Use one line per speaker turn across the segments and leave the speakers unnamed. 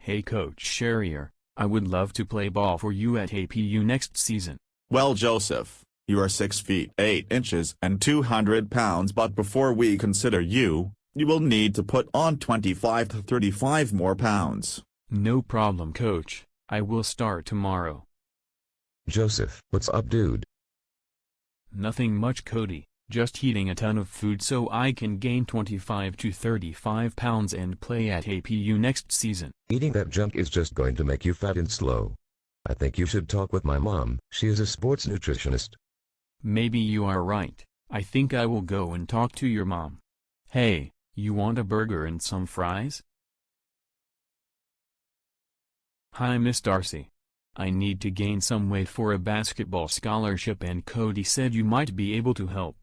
Hey Coach Sherrier, I would love to play ball for you at APU next season.
Well, Joseph, you are 6 feet 8 inches and 200 pounds, but before we consider you, you will need to put on 25 to 35 more pounds.
No problem, Coach. I will start tomorrow.
Joseph, what's up, dude?
Nothing much, Cody. Just eating a ton of food so I can gain 25 to 35 pounds and play at APU next season.
Eating that junk is just going to make you fat and slow. I think you should talk with my mom. She is a sports nutritionist.
Maybe you are right. I think I will go and talk to your mom. Hey, you want a burger and some fries? Hi, Miss Darcy. I need to gain some weight for a basketball scholarship and Cody said you might be able to help.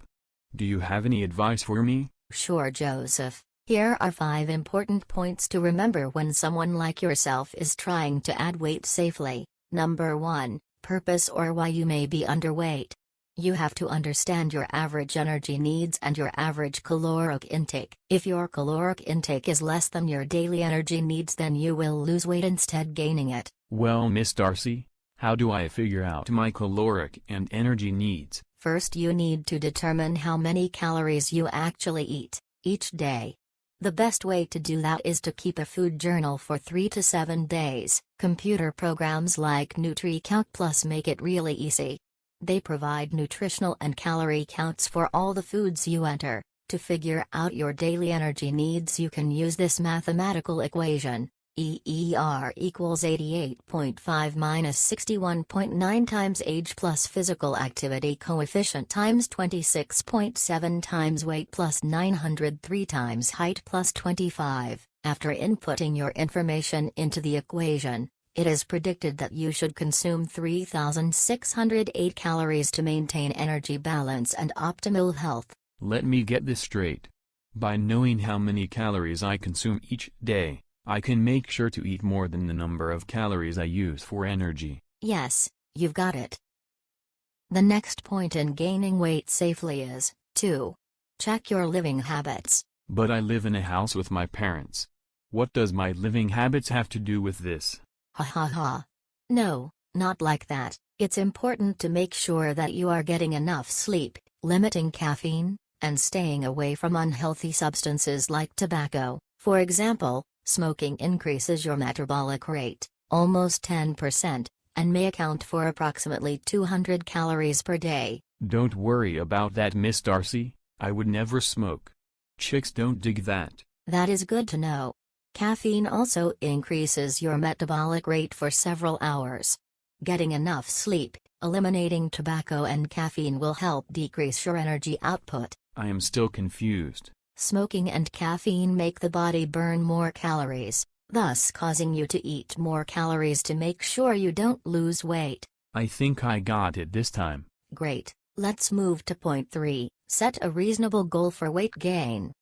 Do you have any advice for me?
Sure, Joseph. Here are 5 important points to remember when someone like yourself is trying to add weight safely. Number 1, purpose or why you may be underweight. You have to understand your average energy needs and your average caloric intake. If your caloric intake is less than your daily energy needs, then you will lose weight instead gaining it.
Well, Miss Darcy, how do I figure out my caloric and energy needs?
First, you need to determine how many calories you actually eat each day. The best way to do that is to keep a food journal for 3 to 7 days. Computer programs like NutriCalc Plus make it really easy. They provide nutritional and calorie counts for all the foods you enter. To figure out your daily energy needs, you can use this mathematical equation. EER equals 88.5 minus 61.9 times age plus physical activity coefficient times 26.7 times weight plus 903 times height plus 25. After inputting your information into the equation, it is predicted that you should consume 3,608 calories to maintain energy balance and optimal health.
Let me get this straight. By knowing how many calories I consume each day, I can make sure to eat more than the number of calories I use for energy.
Yes, you've got it. The next point in gaining weight safely is 2. Check your living habits.
But I live in a house with my parents. What does my living habits have to do with this?
Ha ha ha. No, not like that. It's important to make sure that you are getting enough sleep, limiting caffeine, and staying away from unhealthy substances like tobacco. For example, smoking increases your metabolic rate, almost 10%, and may account for approximately 200 calories per day.
Don't worry about that, Miss Darcy. I would never smoke. Chicks don't dig that.
That is good to know. Caffeine also increases your metabolic rate for several hours. Getting enough sleep, eliminating tobacco and caffeine will help decrease your energy output.
I am still confused.
Smoking and caffeine make the body burn more calories, thus causing you to eat more calories to make sure you don't lose weight.
I think I got it this time.
Great, let's move to point 3, set a reasonable goal for weight gain.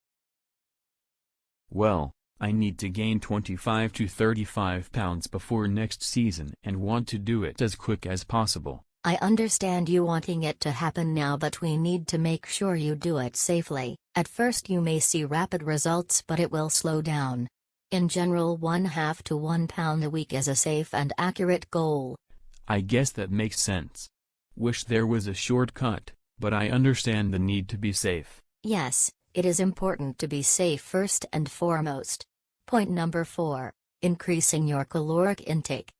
Well, I need to gain 25 to 35 pounds before next season and want to do it as quick as possible.
I understand you wanting it to happen now, but we need to make sure you do it safely. At first you may see rapid results, but it will slow down. In general, 1/2 to 1 pound a week is a safe and accurate goal.
I guess that makes sense. Wish there was a shortcut, but I understand the need to be safe.
Yes, it is important to be safe first and foremost. Point number 4, increasing your caloric intake.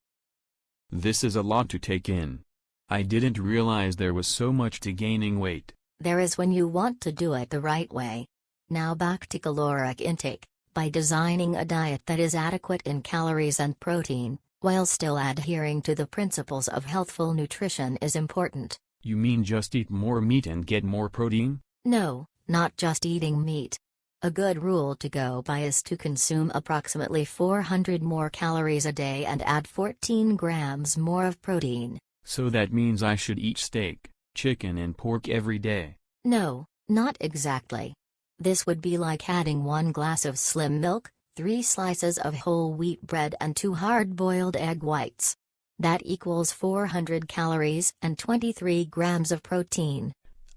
This is a lot to take in. I didn't realize there was so much to gaining weight.
There is when you want to do it the right way. Now back to caloric intake. By designing a diet that is adequate in calories and protein, while still adhering to the principles of healthful nutrition is important.
You mean just eat more meat and get more protein?
No, not just eating meat. A good rule to go by is to consume approximately 400 more calories a day and add 14 grams more of protein.
So that means I should eat steak, chicken and pork every day.
No, not exactly. This would be like adding 1 glass of skim milk, 3 slices of whole wheat bread and 2 hard-boiled egg whites. That equals 400 calories and 23 grams of protein.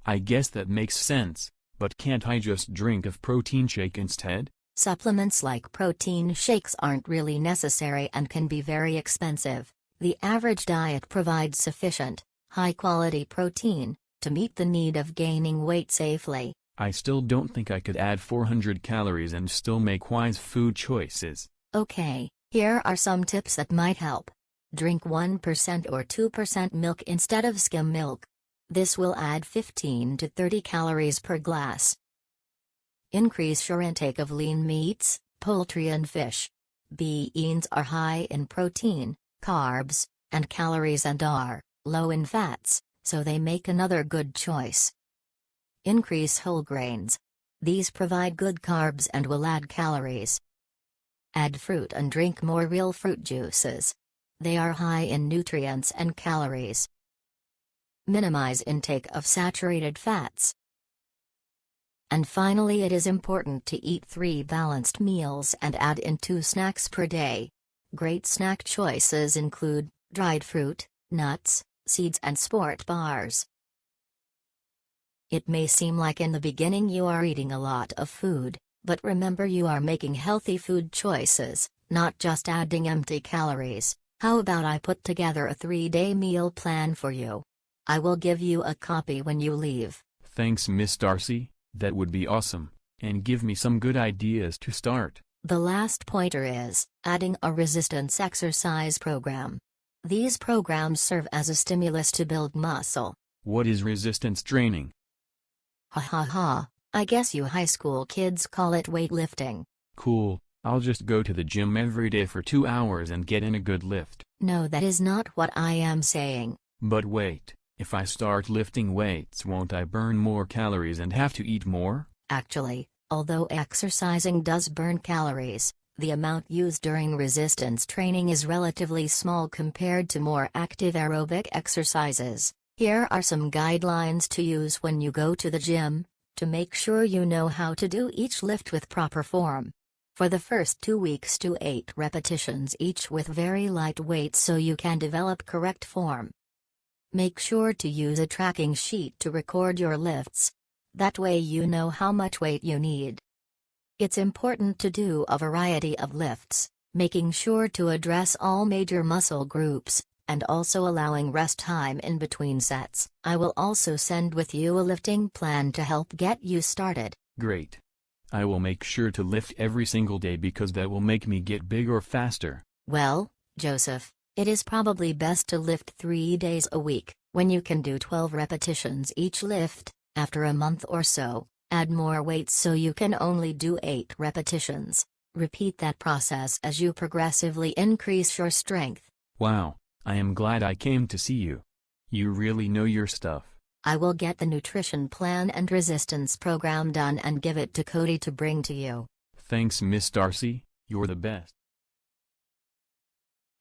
I guess that makes sense, but can't I just drink a protein shake instead?
Supplements like protein shakes aren't really necessary and can be very expensive. The average diet provides sufficient, high-quality protein to meet the need of gaining weight safely.
I still don't think I could add 400 calories and still make wise food choices.
Okay, here are some tips that might help. Drink 1% or 2% milk instead of skim milk. This will add 15 to 30 calories per glass. Increase your intake of lean meats, poultry and fish. Beans are high in protein, carbs, and calories and are low in fats, so they make another good choice. Increase whole grains. These provide good carbs and will add calories. Add fruit and drink more real fruit juices. They are high in nutrients and calories. Minimize intake of saturated fats. And finally, it is important to eat 3 balanced meals and add in 2 snacks per day. Great snack choices include dried fruit, nuts, seeds and sport bars. It may seem like in the beginning you are eating a lot of food, but remember you are making healthy food choices, not just adding empty calories. How about I put together a 3-day meal plan for you? I will give you a copy when you leave.
Thanks, Miss Darcy, that would be awesome, and give me some good ideas to start.
The last pointer is adding a resistance exercise program. These programs serve as a stimulus to build muscle.
What is resistance training?
Ha ha ha, I guess you high school kids call it weightlifting.
Cool, I'll just go to the gym every day for 2 hours and get in a good lift.
No, that is not what I am saying.
But wait, if I start lifting weights, won't I burn more calories and have to eat more?
Actually, although exercising does burn calories, the amount used during resistance training is relatively small compared to more active aerobic exercises. Here are some guidelines to use when you go to the gym, to make sure you know how to do each lift with proper form. For the first 2 weeks, do 8 repetitions each with very light weights so you can develop correct form. Make sure to use a tracking sheet to record your lifts. That way you know how much weight you need. It's important to do a variety of lifts, making sure to address all major muscle groups, and also allowing rest time in between sets. I will also send with you a lifting plan to help get you started.
Great. I will make sure to lift every single day because that will make me get bigger faster.
Well, Joseph, it is probably best to lift 3 days a week, when you can do 12 repetitions each lift. After a month or so, add more weights so you can only do 8 repetitions. Repeat that process as you progressively increase your strength.
Wow, I am glad I came to see you. You really know your stuff.
I will get the nutrition plan and resistance program done and give it to Cody to bring to you.
Thanks, Miss Darcy, you're the best.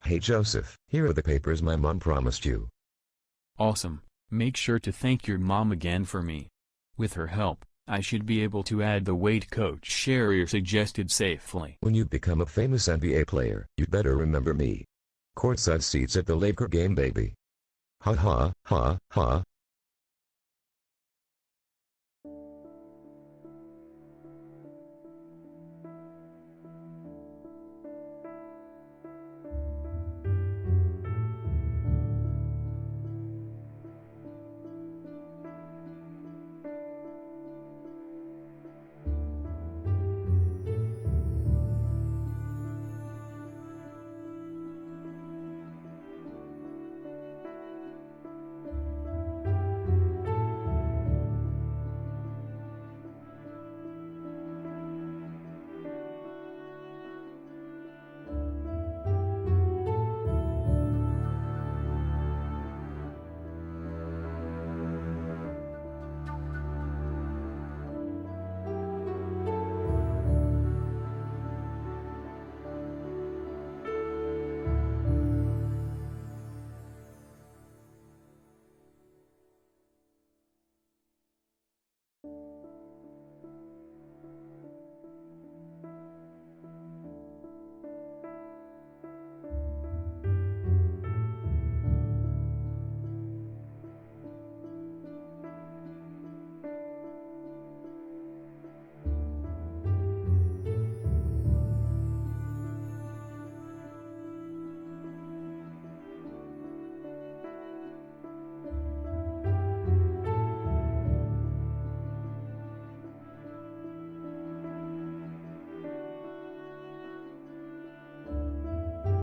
Hey Joseph, here are the papers my mom promised you.
Awesome, make sure to thank your mom again for me. With her help, I should be able to add the weight Coach Sherrier suggested safely.
When you become a famous NBA player, you'd better remember me. Courtside seats at the Laker game, baby. Ha ha, ha, ha.